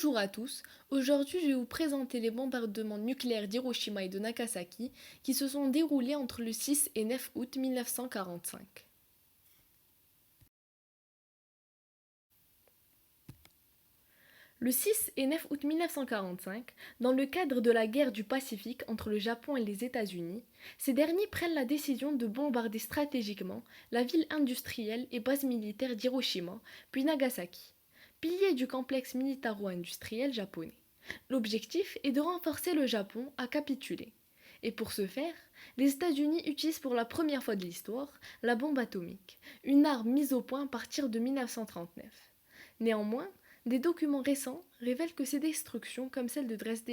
Bonjour à tous, aujourd'hui je vais vous présenter les bombardements nucléaires d'Hiroshima et de Nagasaki qui se sont déroulés entre le 6 et 9 août 1945. Le 6 et 9 août 1945, dans le cadre de la guerre du Pacifique entre le Japon et les États-Unis, ces derniers prennent la décision de bombarder stratégiquement la ville industrielle et base militaire d'Hiroshima, puis Nagasaki, piliers du complexe militaro-industriel japonais. L'objectif est de renforcer le Japon à capituler. Et pour ce faire, les États-Unis utilisent pour la première fois de l'histoire la bombe atomique, une arme mise au point à partir de 1939. Néanmoins, des documents récents révèlent que ces destructions, comme celle de Dresde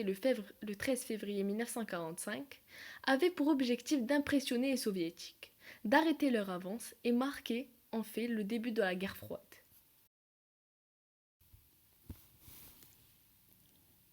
le 13 février 1945, avaient pour objectif d'impressionner les soviétiques, d'arrêter leur avance et marquer, en fait, le début de la guerre froide.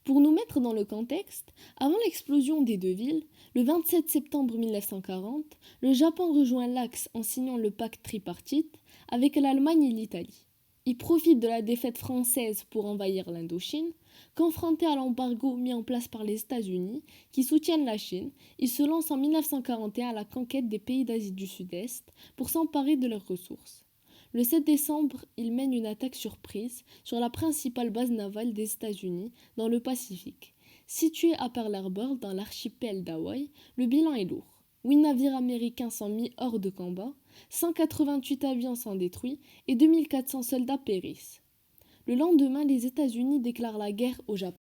Pour nous mettre dans le contexte, avant l'explosion des deux villes, le 27 septembre 1940, le Japon rejoint l'Axe en signant le pacte tripartite avec l'Allemagne et l'Italie. Il profite de la défaite française pour envahir l'Indochine. Confronté à l'embargo mis en place par les États-Unis, qui soutiennent la Chine, il se lance en 1941 à la conquête des pays d'Asie du Sud-Est pour s'emparer de leurs ressources. Le 7 décembre, il mène une attaque surprise sur la principale base navale des États-Unis dans le Pacifique. Située à Pearl Harbor dans l'archipel d'Hawaï, le bilan est lourd. 8 navires américains sont mis hors de combat, 188 avions sont détruits et 2400 soldats périssent. Le lendemain, les États-Unis déclarent la guerre au Japon.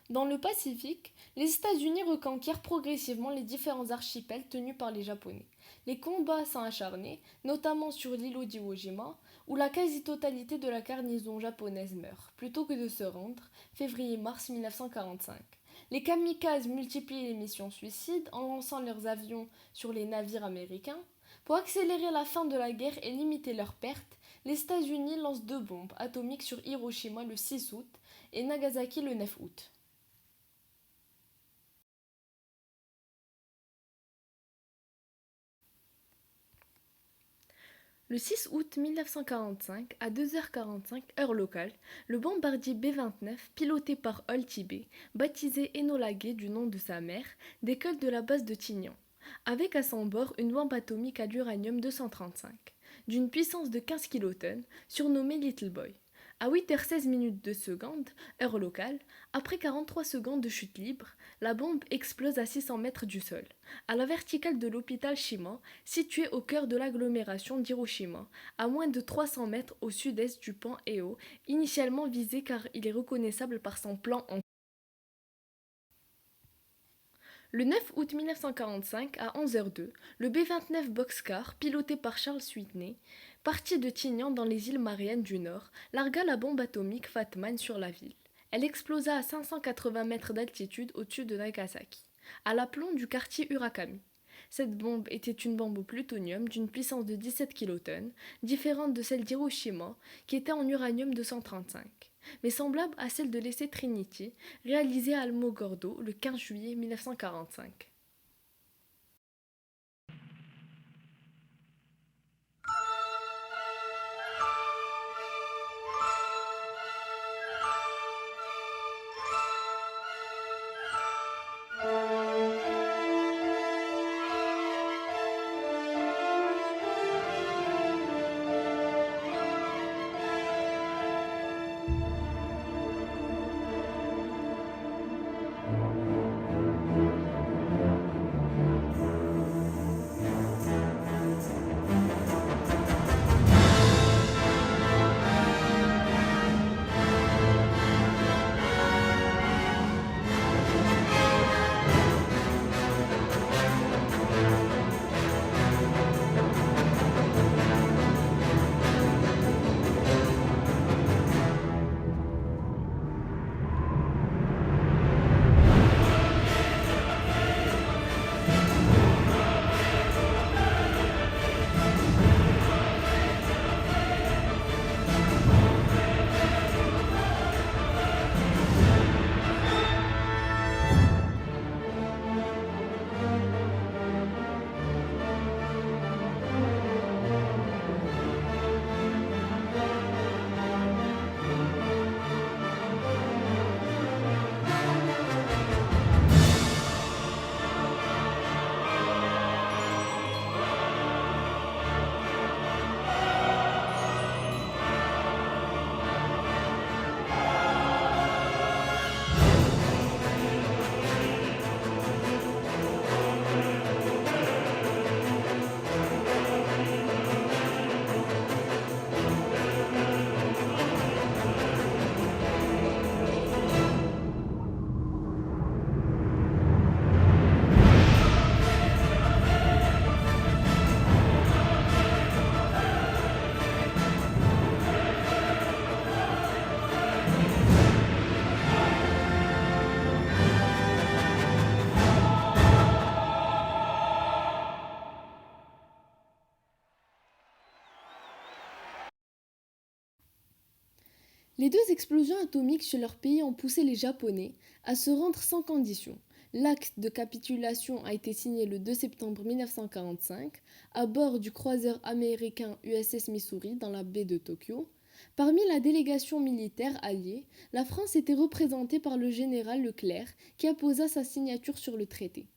Dans le Pacifique, les États-Unis reconquièrent progressivement les différents archipels tenus par les Japonais. Les combats sont acharnés, notamment sur l'îlot d'Iwo Jima, où la quasi-totalité de la garnison japonaise meurt, plutôt que de se rendre, février-mars 1945. Les kamikazes multiplient les missions suicides en lançant leurs avions sur les navires américains. Pour accélérer la fin de la guerre et limiter leurs pertes, les États-Unis lancent 2 bombes atomiques sur Hiroshima le 6 août et Nagasaki le 9 août. Le 6 août 1945, à 2h45 heure locale, le bombardier B-29, piloté par Hull Tibet, baptisé Enola Gay du nom de sa mère, décolle de la base de Tinian, avec à son bord une bombe atomique à l'uranium-235, d'une puissance de 15 kilotonnes, surnommée Little Boy. À 8h16 de seconde, heure locale, après 43 secondes de chute libre, la bombe explose à 600 mètres du sol, à la verticale de l'hôpital Shima, situé au cœur de l'agglomération d'Hiroshima, à moins de 300 mètres au sud-est du pont Eo, initialement visé car il est reconnaissable par son plan en. Le 9 août 1945, à 11h02, le B-29 Boxcar, piloté par Charles Whitney, parti de Tinian dans les îles Mariannes du Nord, largua la bombe atomique Fatman sur la ville. Elle explosa à 580 mètres d'altitude au-dessus de Nagasaki, à l'aplomb du quartier Urakami. Cette bombe était une bombe au plutonium d'une puissance de 17 kilotonnes, différente de celle d'Hiroshima, qui était en uranium 235, mais semblable à celle de l'essai Trinity, réalisé à Alamogordo le 15 juillet 1945. Les deux explosions atomiques chez leur pays ont poussé les Japonais à se rendre sans condition. L'acte de capitulation a été signé le 2 septembre 1945 à bord du croiseur américain USS Missouri dans la baie de Tokyo. Parmi la délégation militaire alliée, la France était représentée par le général Leclerc qui apposa sa signature sur le traité.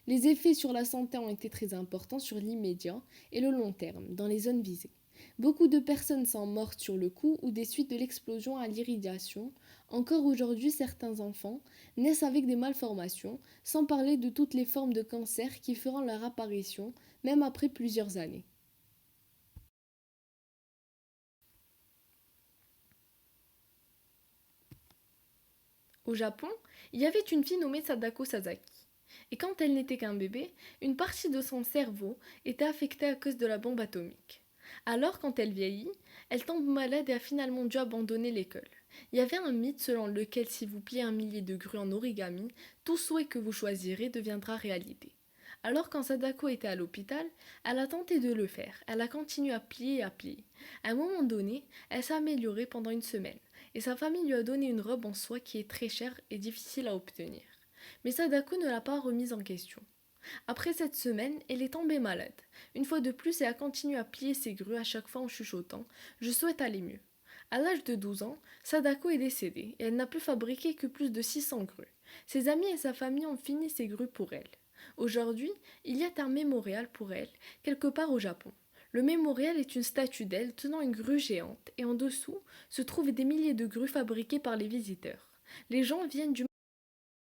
Les effets sur la santé ont été très importants sur l'immédiat et le long terme dans les zones visées. Beaucoup de personnes sont mortes sur le coup ou des suites de l'explosion à l'irradiation. Encore aujourd'hui, certains enfants naissent avec des malformations, sans parler de toutes les formes de cancer qui feront leur apparition, même après plusieurs années. Au Japon, il y avait une fille nommée Sadako Sasaki. Et quand elle n'était qu'un bébé, une partie de son cerveau était affectée à cause de la bombe atomique. Alors, quand elle vieillit, elle tombe malade et a finalement dû abandonner l'école. Il y avait un mythe selon lequel si vous pliez un millier de grues en origami, tout souhait que vous choisirez deviendra réalité. Alors quand Sadako était à l'hôpital, elle a tenté de le faire. Elle a continué à plier et à plier. À un moment donné, elle s'est améliorée pendant une semaine et sa famille lui a donné une robe en soie qui est très chère et difficile à obtenir. Mais Sadako ne l'a pas remise en question. Après cette semaine, elle est tombée malade. Une fois de plus, elle a continué à plier ses grues à chaque fois en chuchotant « Je souhaite aller mieux ». À l'âge de 12 ans, Sadako est décédée et elle n'a pu fabriquer que plus de 600 grues. Ses amis et sa famille ont fini ces grues pour elle. Aujourd'hui, il y a un mémorial pour elle, quelque part au Japon. Le mémorial est une statue d'elle tenant une grue géante et en dessous se trouvent des milliers de grues fabriquées par les visiteurs. Les gens viennent du